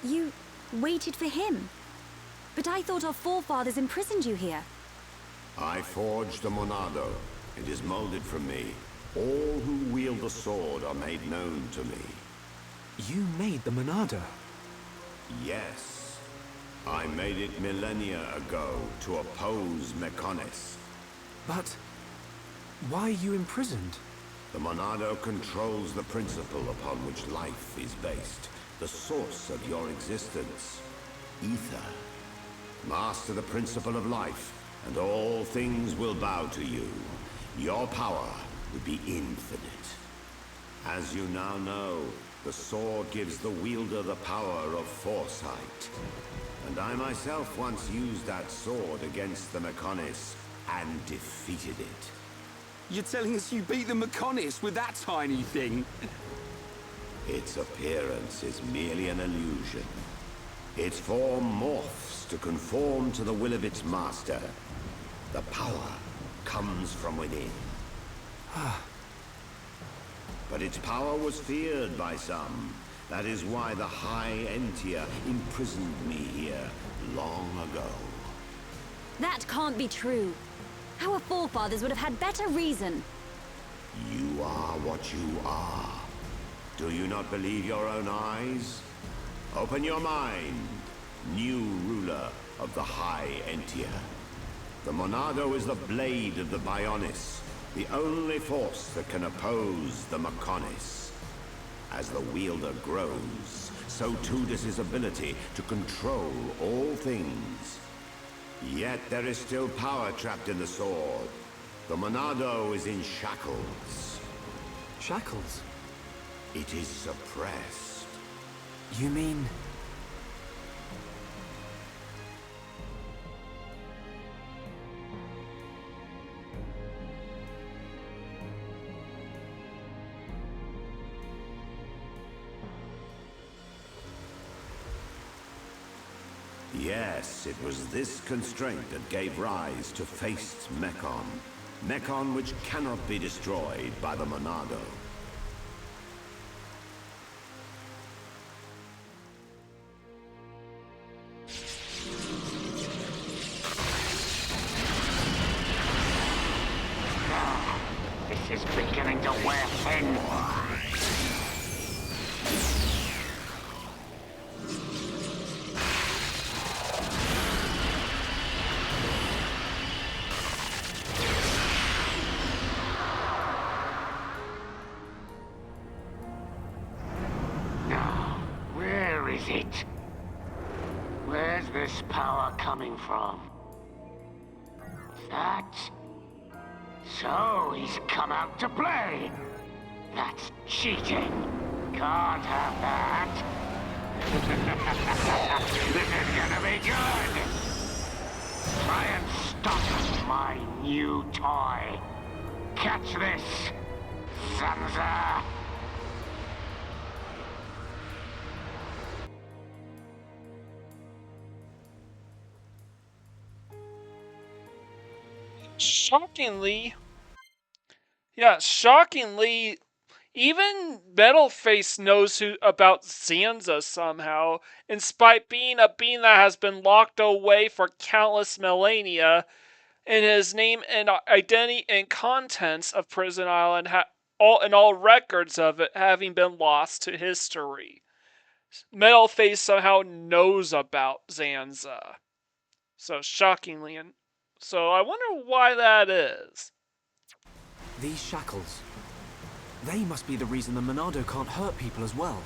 You waited for him? But I thought our forefathers imprisoned you here. I forged the Monado. It is molded from me. All who wield the sword are made known to me. You made the Monado? Yes. I made it millennia ago to oppose Mechonis. But why are you imprisoned? The Monado controls the principle upon which life is based. The source of your existence. Ether. Master the principle of life, and all things will bow to you. Your power would be infinite. As you now know, the sword gives the wielder the power of foresight. And I myself once used that sword against the Mechonis and defeated it. You're telling us you beat the Mechonis with that tiny thing? Its appearance is merely an illusion. Its form morphs to conform to the will of its master. The power comes from within. But its power was feared by some. That is why the High Entia imprisoned me here long ago. That can't be true. Our forefathers would have had better reason. You are what you are. Do you not believe your own eyes? Open your mind, new ruler of the High Entia. The Monado is the blade of the Bionis, the only force that can oppose the Mechonis. As the wielder grows, so too does his ability to control all things. Yet there is still power trapped in the sword. The Monado is in shackles. Shackles? It is suppressed. You mean... Yes, it was this constraint that gave rise to Faced Mechon. Mechon which cannot be destroyed by the Monado. is beginning to wear thin. Now, where is it? Where's this power coming from? That? So he's come out to play. That's cheating. Can't have that. This is gonna be good. Try and stop my new toy. Catch this, Zanza. Shockingly, even Metalface knows about Zanza somehow, in spite being a being that has been locked away for countless millennia, and his name and identity and contents of Prison Island all records of it having been lost to history. Metalface somehow knows about Zanza. So shockingly, and so I wonder why that is. These shackles. They must be the reason the Monado can't hurt people as well.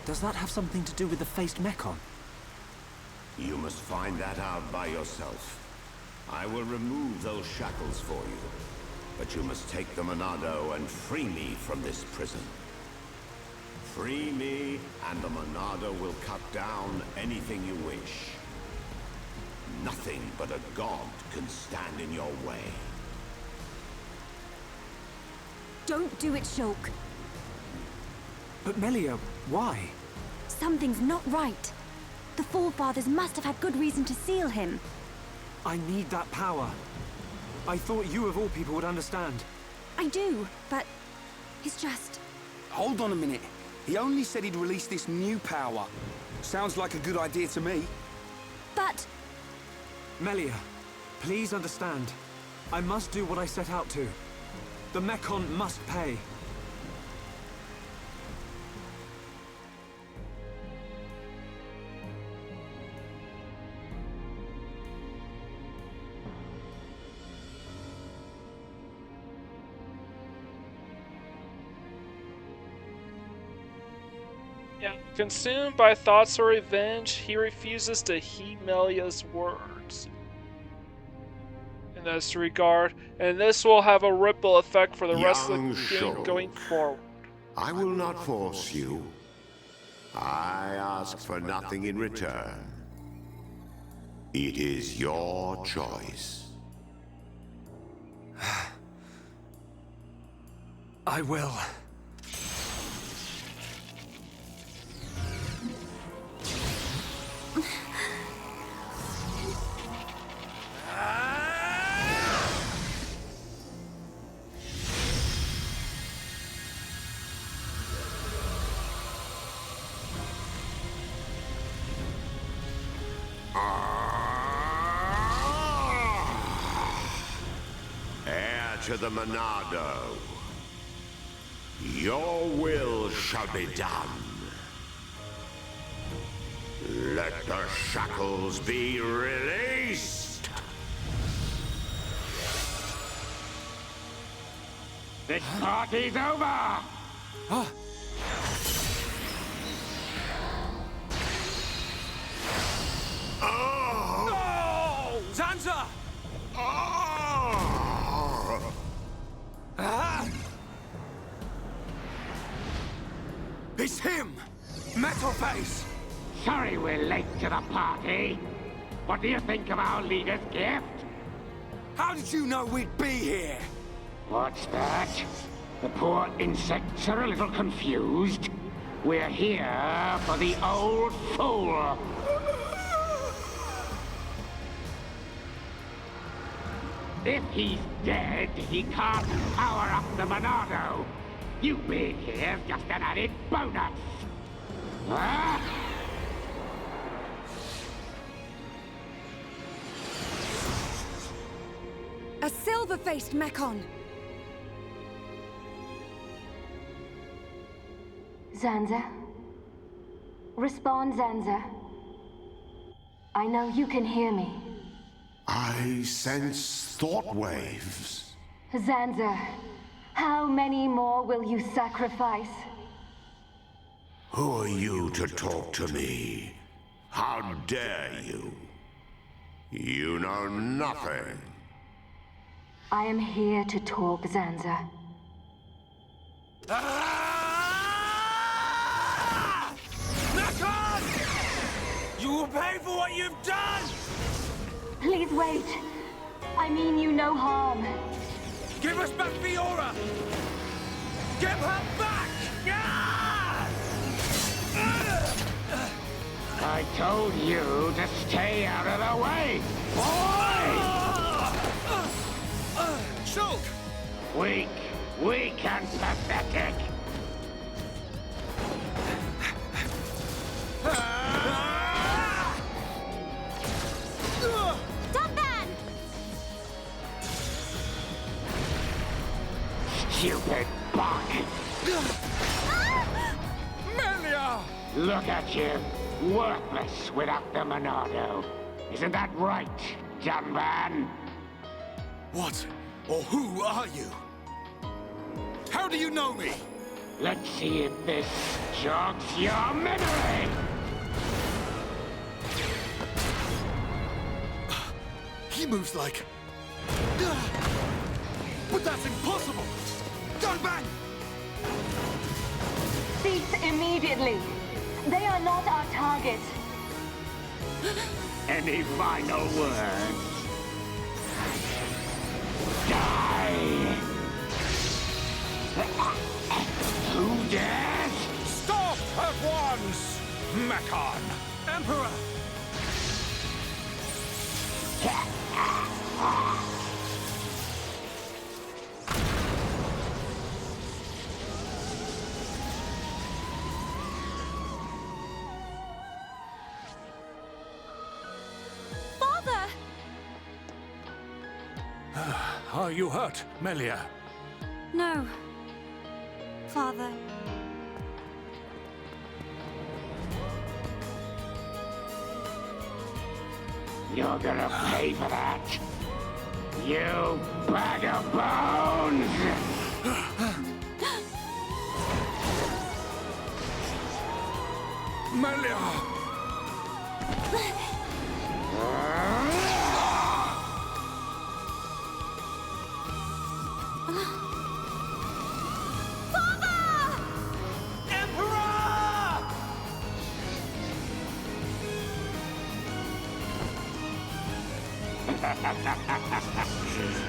Does that have something to do with the faced Mechon? You must find that out by yourself. I will remove those shackles for you. But you must take the Monado and free me from this prison. Free me, and the Monado will cut down anything you wish. Nothing but a god can stand in your way. Don't do it, Shulk. But Melia, why? Something's not right. The Forefathers must have had good reason to seal him. I need that power. I thought you of all people would understand. I do, but it's just... Hold on a minute. He only said he'd release this new power. Sounds like a good idea to me. But... Melia, please understand. I must do what I set out to. The Mechon must pay. Yeah, consumed by thoughts of revenge, he refuses to heed Melia's words in this regard, and this will have a ripple effect for the rest of the game going forward. I will not force you. I ask for nothing in return. It is your choice. I will. Heir to the Monado. Your will shall be done. Let the shackles be released. This party's over! No! Zanza! It's him! Metalface! Sorry we're late to the party. What do you think of our leader's gift? How did you know we'd be here? What's that? The poor insects are a little confused. We're here for the old fool. If he's dead, he can't power up the Monado. You being here's just an added bonus. Huh? A silver-faced Mechon. Zanza? Respond, Zanza. I know you can hear me. I sense thought waves. Zanza, how many more will you sacrifice? Who are you to talk to me? How dare you? You know nothing. I am here to talk, Zanza. Nakon! You will pay for what you've done! Please wait. I mean you no harm. Give us back Fiora! Give her back! I told you to stay out of the way! Shulk! Weak and pathetic! Dunban! Stupid buck! Melia! Look at you, worthless without the Monado. Isn't that right, Dunban? What or who are you? How do you know me? Let's see if this jogs your memory! He moves like... But that's impossible! Dunban! Cease immediately. They are not our target. Any final words? Die! Who dares? Stop at once! Mekon! Emperor! Father! Are you hurt, Melia? No. Father. You're gonna pay for that. You bag of bones! Melia!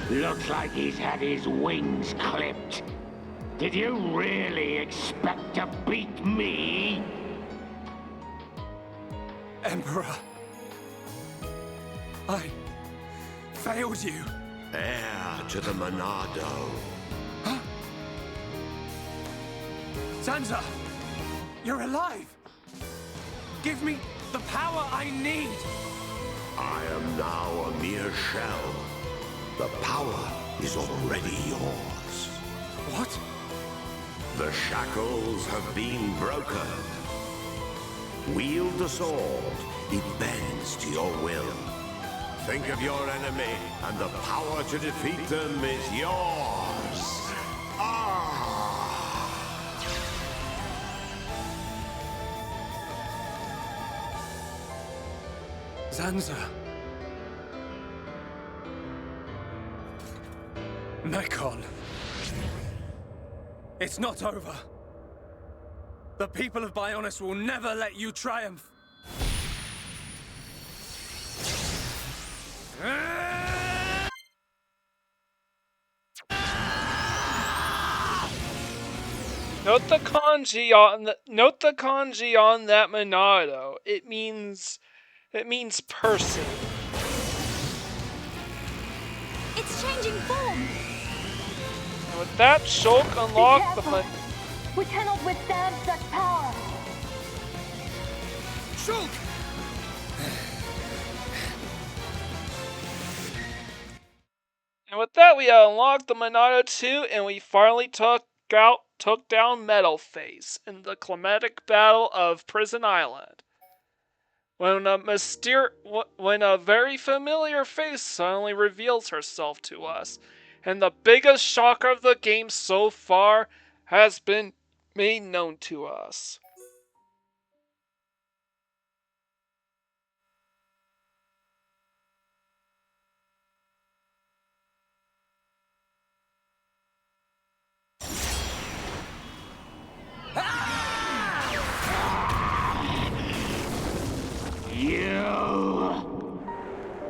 Looks like he's had his wings clipped. Did you really expect to beat me? Emperor! I failed you. Heir to the Monado. Zanza! You're alive! Give me the power I need! I am now a mere shell. The power is already yours. What? The shackles have been broken. Wield the sword. It bends to your will. Think of your enemy, and the power to defeat them is yours. Zanza. Mekon. It's not over. The people of Bionis will never let you triumph. Note the kanji on that Monado. It means person. It's changing form. And with that, Shulk unlocked the We cannot withstand such power. Shulk! And with that, we unlocked the Monado 2, and we finally took took down Metalface in the climatic battle of Prison Island. When a very familiar face suddenly reveals herself to us, and the biggest shocker of the game so far has been made known to us.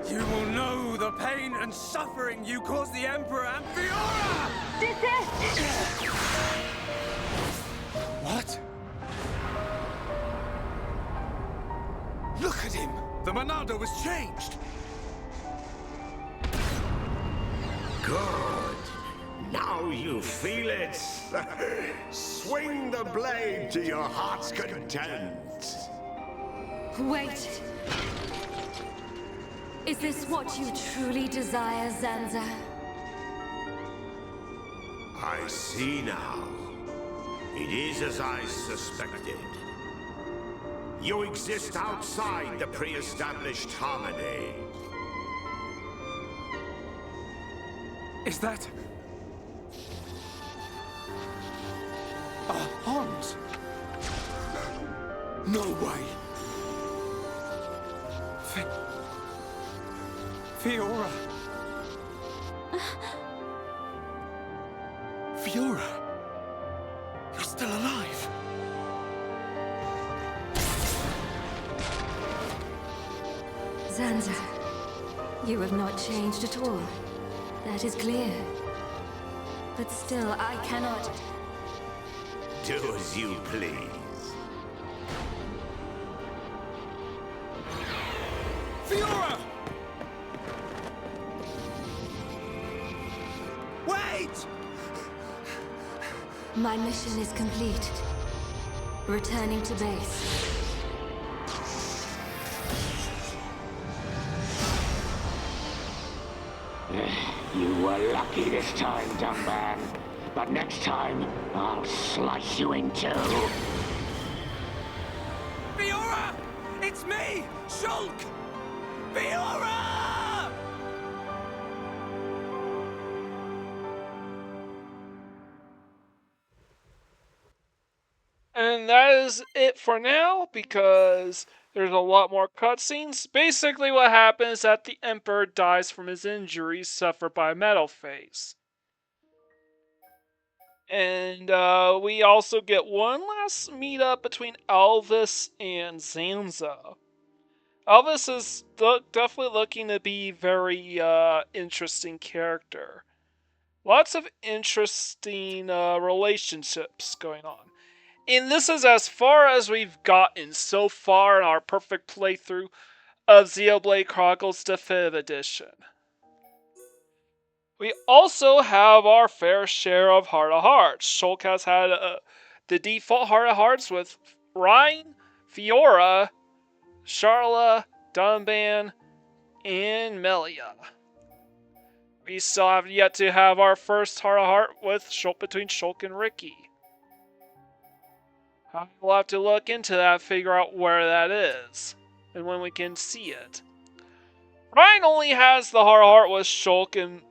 You will know the pain and suffering you caused the Emperor and Fiora! What? Look at him! The Monado was changed! Good. Now you feel it. Swing the blade to your heart's content. Wait. Is this what you truly desire, Zanza? I see now. It is as I suspected. You exist outside the pre-established harmony. Is that... Hans? No way. Fiora. Fiora. You're still alive. Zanza, you have not changed at all. That is clear. But still, I cannot... Do as you please. Fiora! Wait! My mission is complete. Returning to base. You were lucky this time, dumb man. But next time, I'll slice you in two. Fiora! It's me! Shulk! Fiora! And that is it for now, because there's a lot more cutscenes. Basically what happens is that the Emperor dies from his injuries suffered by Metalface. And we also get one last meetup between Elvis and Zanza. Elvis is definitely looking to be a very interesting character. Lots of interesting relationships going on. And this is as far as we've gotten so far in our perfect playthrough of Xenoblade Chronicles Definitive Edition. We also have our fair share of Heart of Hearts. Shulk has had the default Heart of Hearts with Reyn, Fiora, Sharla, Dunban, and Melia. We still have yet to have our first Heart of Heart with Shulk between Shulk and Ricky. We'll have to look into that, figure out where that is, and when we can see it. Reyn only has the Heart of Heart with Shulk and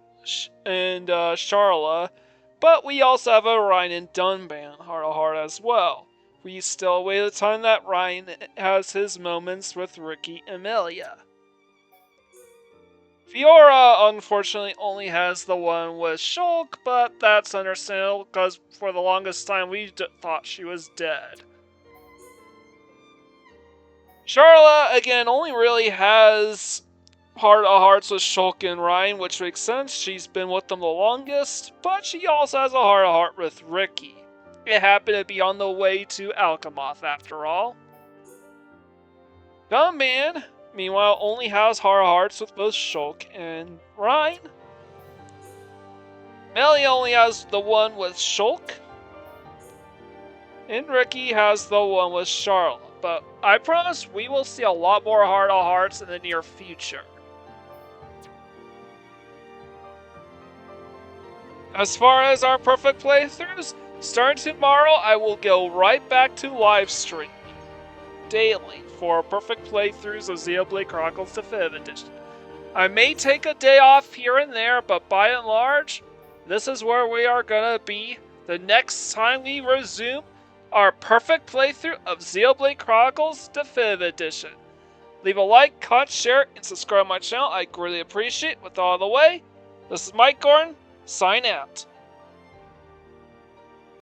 Sharla, but we also have a Reyn and Dunban Heart of Heart as well. We still await the time that Reyn has his moments with Ricky and Melia. Fiora, unfortunately, only has the one with Shulk, but that's understandable because for the longest time we thought she was dead. Sharla, again, only really has Heart of Hearts with Shulk and Reyn, which makes sense. She's been with them the longest, but she also has a Heart of Heart with Ricky. It happened to be on the way to Alchemoth, after all. Dunban, meanwhile, only has Heart of Hearts with both Shulk and Reyn. Melia only has the one with Shulk. And Ricky has the one with Sharla. But I promise we will see a lot more Heart of Hearts in the near future. As far as our perfect playthroughs, Starting tomorrow, I will go right back to live stream daily for perfect playthroughs of Xenoblade Chronicles Definitive Edition. I may take a day off here and there, but by and large, this is where we are gonna be the next time we resume our perfect playthrough of Xenoblade Chronicles Definitive Edition. Leave a like, comment, share, and subscribe to my channel. I greatly appreciate it. With all the way, this is Mike Gordon, sign out.